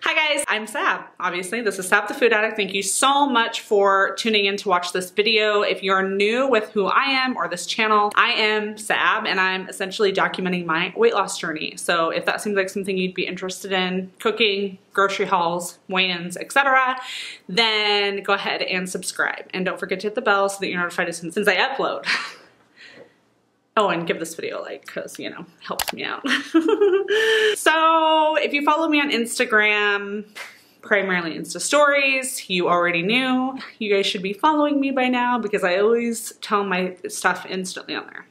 Hi guys, I'm Sab. Obviously, this is Sab the Food Addict. Thank you so much for tuning in to watch this video. If you're new with who I am or this channel, I am Sab and I'm essentially documenting my weight loss journey. So if that seems like something you'd be interested in, cooking, grocery hauls, weigh-ins, etc., then go ahead and subscribe. And don't forget to hit the bell so that you're notified as soon as I upload. Oh, and give this video a like, because, you know, helps me out. So if you follow me on Instagram, primarily Insta stories, you already knew. You guys should be following me by now because I always tell my stuff instantly on there.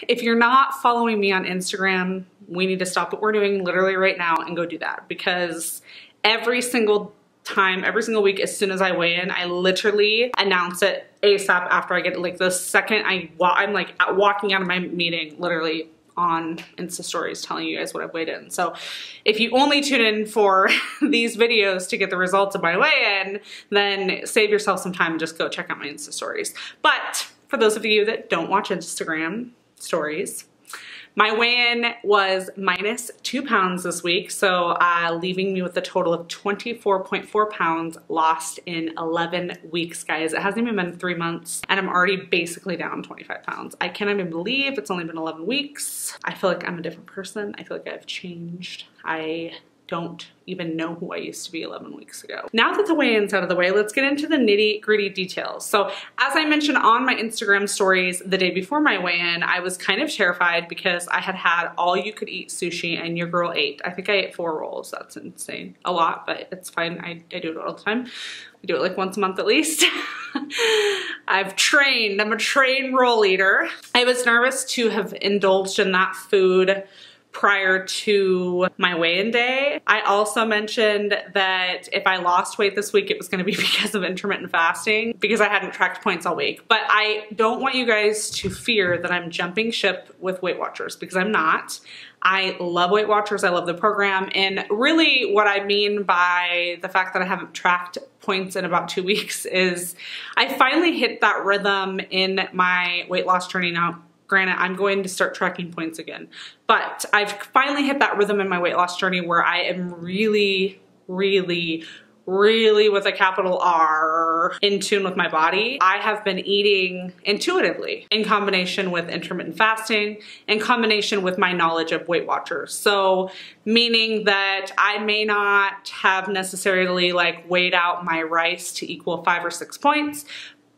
If you're not following me on Instagram, we need to stop what we're doing literally right now and go do that, because every single time, every single week, as soon as I weigh in, I literally announce it ASAP after I get, like, the second I'm like walking out of my meeting, literally on Insta stories telling you guys what I've weighed in. So if you only tune in for these videos to get the results of my weigh-in, then save yourself some time and just go check out my Insta stories. But for those of you that don't watch Instagram stories, my weigh-in was minus 2 pounds this week, so leaving me with a total of 24.4 pounds lost in 11 weeks, guys. It hasn't even been 3 months, and I'm already basically down 25 pounds. I can't even believe it's only been 11 weeks. I feel like I'm a different person. I feel like I've changed. I don't even know who I used to be 11 weeks ago. Now that the weigh-in's out of the way, let's get into the nitty-gritty details. So as I mentioned on my Instagram stories the day before my weigh-in, I was kind of terrified because I had had all you could eat sushi and your girl ate. I think I ate 4 rolls. That's insane. A lot, but it's fine. I do it all the time. I do it like once a month at least. I've trained. I'm a trained roll eater. I was nervous to have indulged in that food prior to my weigh-in day. I also mentioned that if I lost weight this week, it was gonna be because of intermittent fasting, because I hadn't tracked points all week. But I don't want you guys to fear that I'm jumping ship with WeightWatchers, because I'm not. I love WeightWatchers, I love the program, and really what I mean by the fact that I haven't tracked points in about 2 weeks is I finally hit that rhythm in my weight loss journey now. Granted, I'm going to start tracking points again, but I've finally hit that rhythm in my weight loss journey where I am really with a capital R in tune with my body. I have been eating intuitively in combination with intermittent fasting, in combination with my knowledge of WeightWatchers. So meaning that I may not have necessarily like weighed out my rice to equal 5 or 6 points,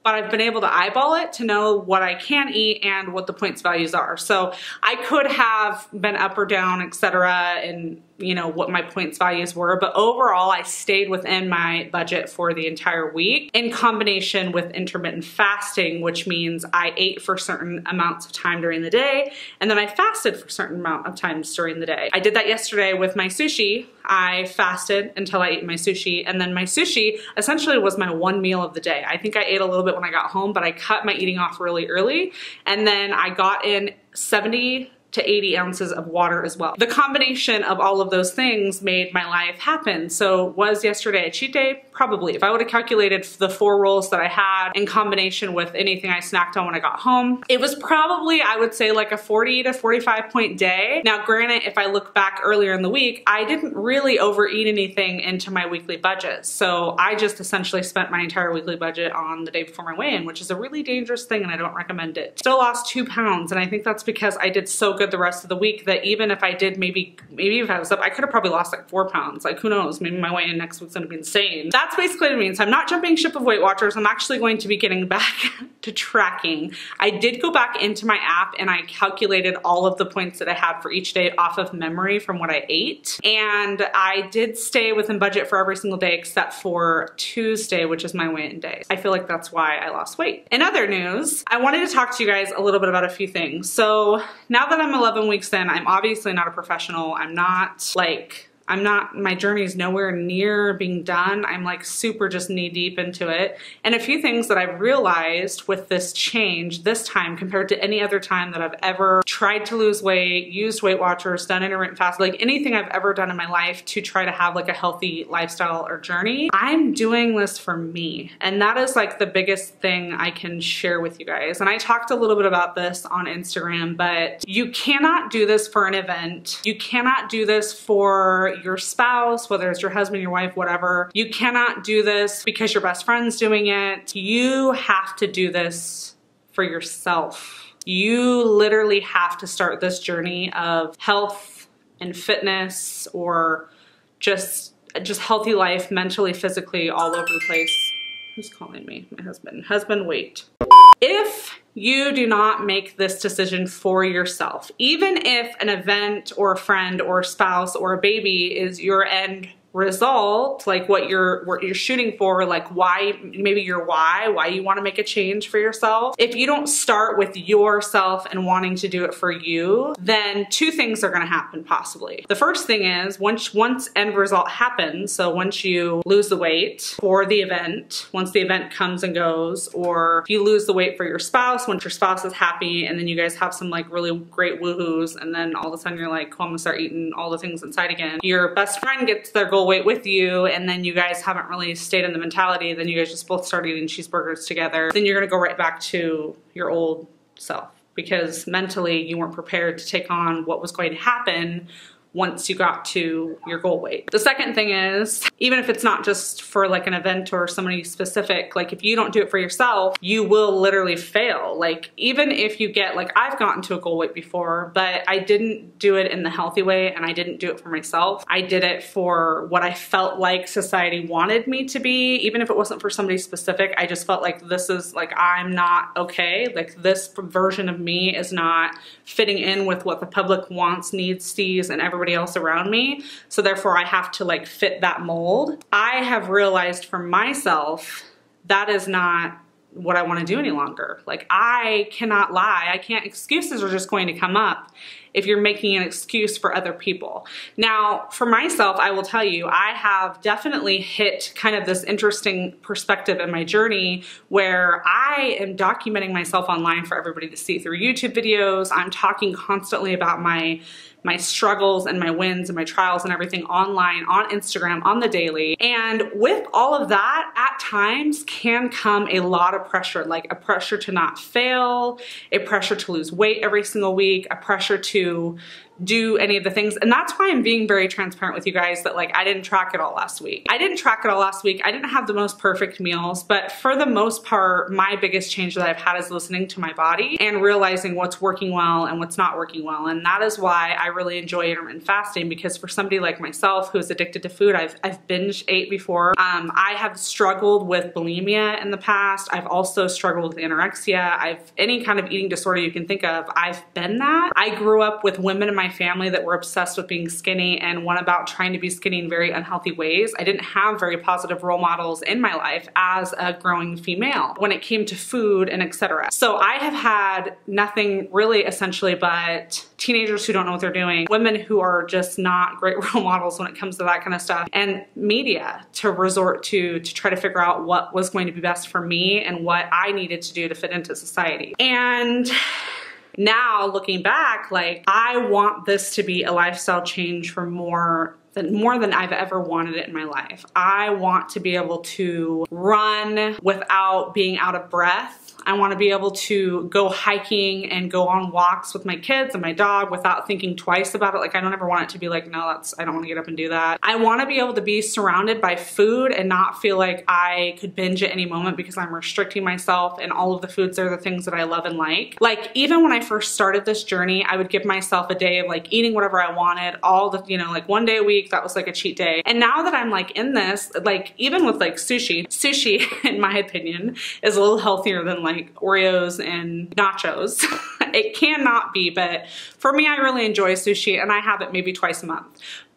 but I've been able to eyeball it to know what I can eat and what the points values are. So I could have been up or down, etc., and you know what my points values were, but overall I stayed within my budget for the entire week in combination with intermittent fasting, which means I ate for certain amounts of time during the day and then I fasted for a certain amount of times during the day. I did that yesterday with my sushi. I fasted until I ate my sushi, and then my sushi essentially was my one meal of the day. I think I ate a little bit when I got home, but I cut my eating off really early, and then I got in 70 to 80 ounces of water as well. The combination of all of those things made my life happen. So was yesterday a cheat day? Probably. If I would have calculated the 4 rolls that I had in combination with anything I snacked on when I got home, it was probably, I would say, like a 40 to 45 point day. Now granted, if I look back earlier in the week, I didn't really overeat anything into my weekly budget. So I just essentially spent my entire weekly budget on the day before my weigh-in, which is a really dangerous thing and I don't recommend it. Still lost 2 pounds, and I think that's because I did so good the rest of the week that even if I did maybe if I was up, I could have probably lost like 4 pounds. Like, who knows, maybe my weigh-in next week's gonna be insane. That's basically what it means. I'm not jumping ship of WeightWatchers. I'm actually going to be getting back to tracking. I did go back into my app and I calculated all of the points that I had for each day off of memory from what I ate. And I did stay within budget for every single day except for Tuesday, which is my weigh-in day. I feel like that's why I lost weight. In other news, I wanted to talk to you guys a little bit about a few things. So now that I'm 11 weeks in, I'm obviously not a professional. I'm not like my journey is nowhere near being done. I'm like super just knee deep into it. And a few things that I've realized with this change this time compared to any other time that I've ever tried to lose weight, used WeightWatchers, done intermittent fast, like anything I've ever done in my life to try to have like a healthy lifestyle or journey, I'm doing this for me. And that is like the biggest thing I can share with you guys. And I talked a little bit about this on Instagram, but you cannot do this for an event. You cannot do this for your spouse, whether it's your husband, your wife, whatever, you cannot do this because your best friend's doing it. You have to do this for yourself. You literally have to start this journey of health and fitness, or just healthy life, mentally, physically, all over the place. Who's calling me? My husband. Husband, wait. If you do not make this decision for yourself, even if an event or a friend or a spouse or a baby is your end result, like what you're shooting for, like why you want to make a change for yourself, if you don't start with yourself and wanting to do it for you, then two things are going to happen possibly. The first thing is once end result happens, so once you lose the weight for the event, once the event comes and goes, or if you lose the weight for your spouse, once your spouse is happy and then you guys have some like really great woohoos, and then all of a sudden you're like, oh, I'm gonna start eating all the things inside again. Your best friend gets their goal weight with you, and then you guys haven't really stayed in the mentality, then you guys just both start eating cheeseburgers together, then you're gonna go right back to your old self, because mentally you weren't prepared to take on what was going to happen once you got to your goal weight. The second thing is, even if it's not just for like an event or somebody specific, like if you don't do it for yourself, you will literally fail. Like even if you get, like I've gotten to a goal weight before, but I didn't do it in the healthy way, and I didn't do it for myself. I did it for what I felt like society wanted me to be. Even if it wasn't for somebody specific, I just felt like this is like, I'm not okay. Like this version of me is not fitting in with what the public wants, needs, sees, and everybody else around me. So therefore I have to like fit that mold. I have realized for myself that is not what I want to do any longer. Like I cannot lie. Excuses are just going to come up if you're making an excuse for other people. Now, for myself, I will tell you, I have definitely hit kind of this interesting perspective in my journey where I am documenting myself online for everybody to see through YouTube videos. I'm talking constantly about my struggles and my wins and my trials and everything online, on Instagram, on the daily. And with all of that, at times can come a lot of pressure, like a pressure to not fail, a pressure to lose weight every single week, a pressure to do any of the things. And that's why I'm being very transparent with you guys that like I didn't track it all last week. I didn't have the most perfect meals, but for the most part, my biggest change that I've had is listening to my body and realizing what's working well and what's not working well. And that is why I really enjoy intermittent fasting, because for somebody like myself who's addicted to food, I've binge ate before. I have struggled with bulimia in the past. I've also struggled with anorexia. Any kind of eating disorder you can think of, I've been that. I grew up with women in my family that were obsessed with being skinny and went about trying to be skinny in very unhealthy ways. I didn't have very positive role models in my life as a growing female when it came to food and etc. So I have had nothing really essentially but teenagers who don't know what they're doing, women who are just not great role models when it comes to that kind of stuff, and media to resort to try to figure out what was going to be best for me and what I needed to do to fit into society. And now looking back, like I want this to be a lifestyle change for more than I've ever wanted it in my life. I want to be able to run without being out of breath. I want to be able to go hiking and go on walks with my kids and my dog without thinking twice about it. Like I don't ever want it to be like, no, I don't want to get up and do that. I want to be able to be surrounded by food and not feel like I could binge at any moment because I'm restricting myself, and all of the foods are the things that I love and like. Like even when I first started this journey, I would give myself a day of like eating whatever I wanted, all the, you know, like one day a week, that was like a cheat day. And now that I'm like in this, like even with like sushi in my opinion is a little healthier than like Oreos and nachos. It cannot be, but for me, I really enjoy sushi and I have it maybe twice a month.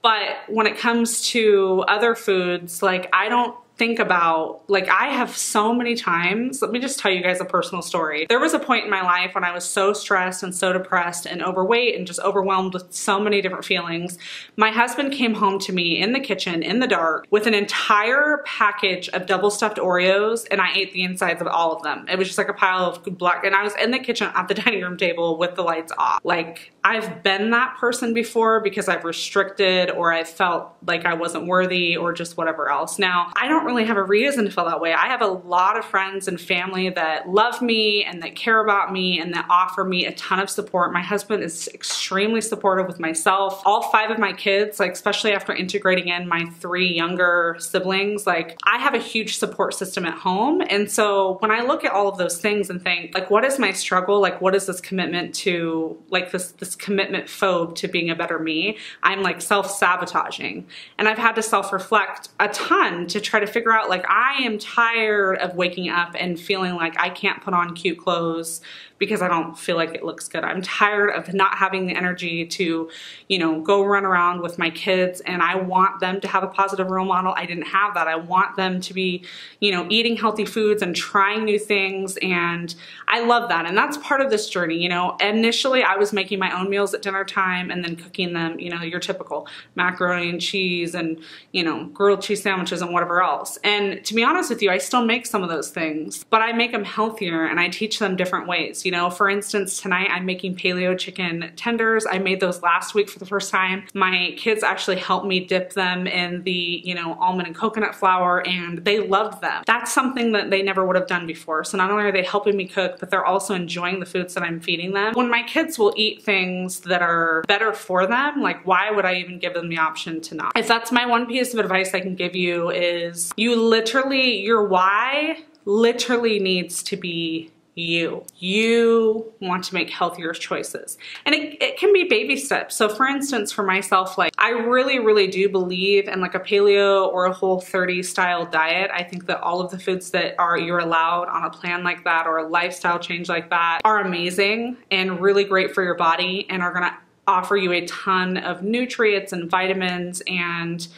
But when it comes to other foods, like I don't think about, like I have so many times, let me just tell you guys a personal story. There was a point in my life when I was so stressed and so depressed and overweight and just overwhelmed with so many different feelings. My husband came home to me in the kitchen in the dark with an entire package of double stuffed Oreos, and I ate the insides of all of them. It was just like a pile of black, and I was in the kitchen at the dining room table with the lights off. Like I've been that person before because I've restricted or I felt like I wasn't worthy or just whatever else. Now, I don't really have a reason to feel that way. I have a lot of friends and family that love me and that care about me and that offer me a ton of support. My husband is extremely supportive with myself. All 5 of my kids, like especially after integrating in my 3 younger siblings, like I have a huge support system at home. And so when I look at all of those things and think, like, what is my struggle? Like, what is this commitment to, like this commitment phobe to being a better me? I'm like self-sabotaging. And I've had to self-reflect a ton to try to figure out, like, I am tired of waking up and feeling like I can't put on cute clothes because I don't feel like it looks good. I'm tired of not having the energy to, you know, go run around with my kids, and I want them to have a positive role model. I didn't have that. I want them to be, you know, eating healthy foods and trying new things, and I love that. And that's part of this journey. You know, initially I was making my own meals at dinner time and then cooking them, you know, your typical macaroni and cheese and, you know, grilled cheese sandwiches and whatever else. And to be honest with you, I still make some of those things, but I make them healthier and I teach them different ways. You know, for instance, tonight I'm making paleo chicken tenders. I made those last week for the first time. My kids actually helped me dip them in the, you know, almond and coconut flour, and they loved them. That's something that they never would have done before. So not only are they helping me cook, but they're also enjoying the foods that I'm feeding them. When my kids will eat things that are better for them, like, why would I even give them the option to not? If that's my one piece of advice I can give you, is you literally, your why literally needs to be you. You want to make healthier choices. And it can be baby steps. So for instance, for myself, like, I really do believe in like a paleo or a Whole30 style diet. I think that all of the foods that you're allowed on a plan like that or a lifestyle change like that are amazing and really great for your body and are gonna offer you a ton of nutrients and vitamins, and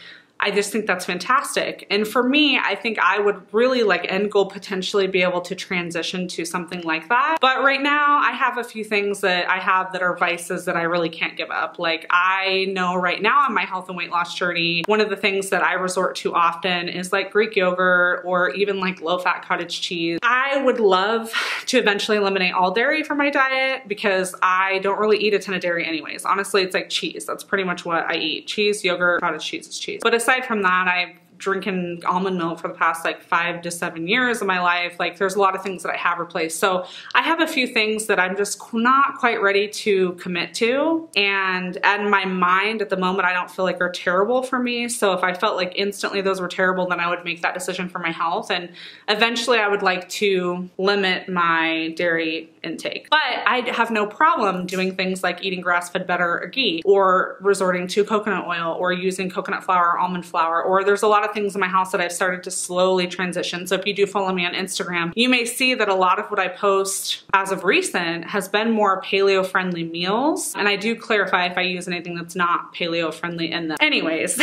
I just think that's fantastic. And for me, I think I would really, like, end goal potentially be able to transition to something like that. But right now I have a few things that I have that are vices that I really can't give up. Like, I know right now on my health and weight loss journey, one of the things that I resort to often is like Greek yogurt or even like low-fat cottage cheese. I would love to eventually eliminate all dairy from my diet because I don't really eat a ton of dairy anyways. Honestly, it's like cheese. That's pretty much what I eat. Cheese, yogurt, cottage cheese is cheese. But aside from that, I've drinking almond milk for the past like 5 to 7 years of my life. Like, there's a lot of things that I have replaced. So I have a few things that I'm just not quite ready to commit to. And in my mind at the moment, I don't feel like are terrible for me. So if I felt like instantly those were terrible, then I would make that decision for my health. And eventually I would like to limit my dairy intake. But I have no problem doing things like eating grass-fed butter or ghee, or resorting to coconut oil, or using coconut flour or almond flour, or there's a lot of things in my house that I've started to slowly transition. So if you do follow me on Instagram, you may see that a lot of what I post as of recent has been more paleo friendly meals. And I do clarify if I use anything that's not paleo friendly in them. Anyways,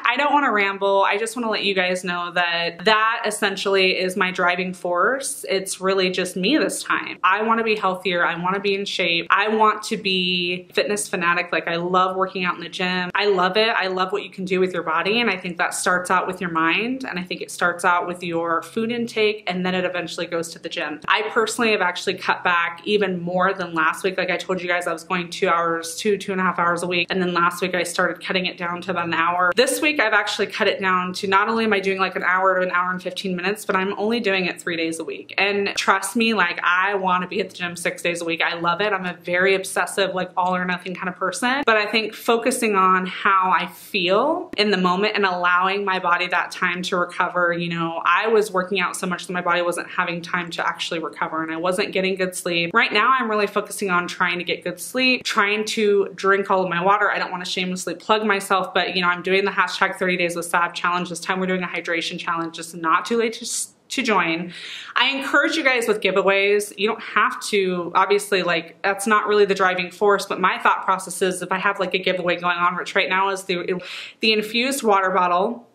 I don't want to ramble. I just want to let you guys know that that essentially is my driving force. It's really just me this time. I want to be healthier. I want to be in shape. I want to be fitness fanatic. Like, I love working out in the gym. I love it. I love what you can do with your body. And I think that starts out with your mind. And I think it starts out with your food intake, and then it eventually goes to the gym. I personally have actually cut back even more than last week. Like I told you guys, I was going 2 hours, 2.5 hours a week. And then last week I started cutting it down to about an hour. This week I've actually cut it down to, not only am I doing like an hour to an hour and 15 minutes, but I'm only doing it 3 days a week. And trust me, like, I want to be at the gym 6 days a week. I love it. I'm a very obsessive, like, all or nothing kind of person. But I think focusing on how I feel in the moment and allowing my body that time to recover. You know, I was working out so much that my body wasn't having time to actually recover, and I wasn't getting good sleep. Right now I'm really focusing on trying to get good sleep, trying to drink all of my water. I don't want to shamelessly plug myself, but you know, I'm doing the hashtag 30 days with Sab challenge. This time we're doing a hydration challenge. It's not too late to join. I encourage you guys with giveaways. You don't have to, obviously, like, that's not really the driving force, but my thought process is, if I have like a giveaway going on, which right now is the infused water bottle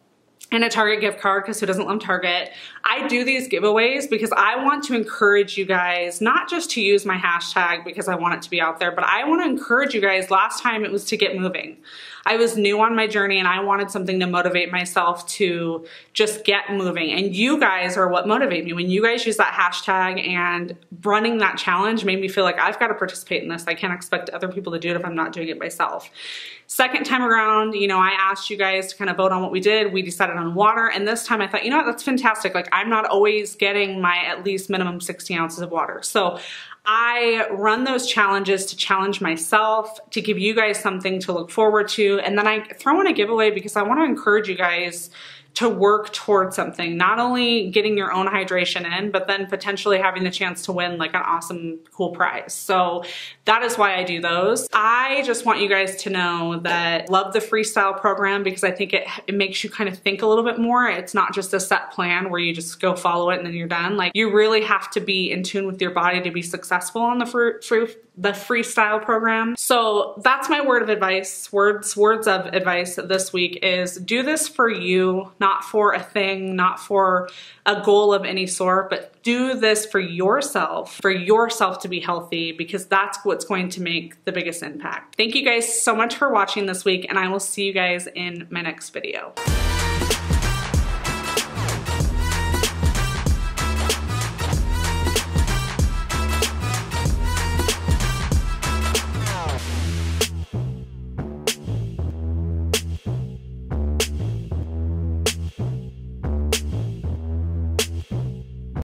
and a Target gift card, because who doesn't love Target? I do these giveaways because I want to encourage you guys not just to use my hashtag because I want it to be out there, but I want to encourage you guys. Last time it was to get moving. I was new on my journey and I wanted something to motivate myself to just get moving. And you guys are what motivate me. When you guys use that hashtag and running that challenge made me feel like I've got to participate in this. I can't expect other people to do it if I'm not doing it myself. Second time around, you know, I asked you guys to kind of vote on what we did. We decided on water. And this time I thought, you know what, that's fantastic. Like, I'm not always getting my at least minimum 60 ounces of water. So I run those challenges to challenge myself, to give you guys something to look forward to. And then I throw in a giveaway because I want to encourage you guys to work towards something, not only getting your own hydration in, but then potentially having the chance to win like an awesome, cool prize. So that is why I do those. I just want you guys to know that I love the freestyle program because I think it makes you kind of think a little bit more. It's not just a set plan where you just go follow it and then you're done. Like, you really have to be in tune with your body to be successful on the freestyle program. So that's my word of advice. Words of advice this week is do this for you, not for a thing, not for a goal of any sort, but do this for yourself to be healthy, because that's what's going to make the biggest impact. Thank you guys so much for watching this week, and I will see you guys in my next video.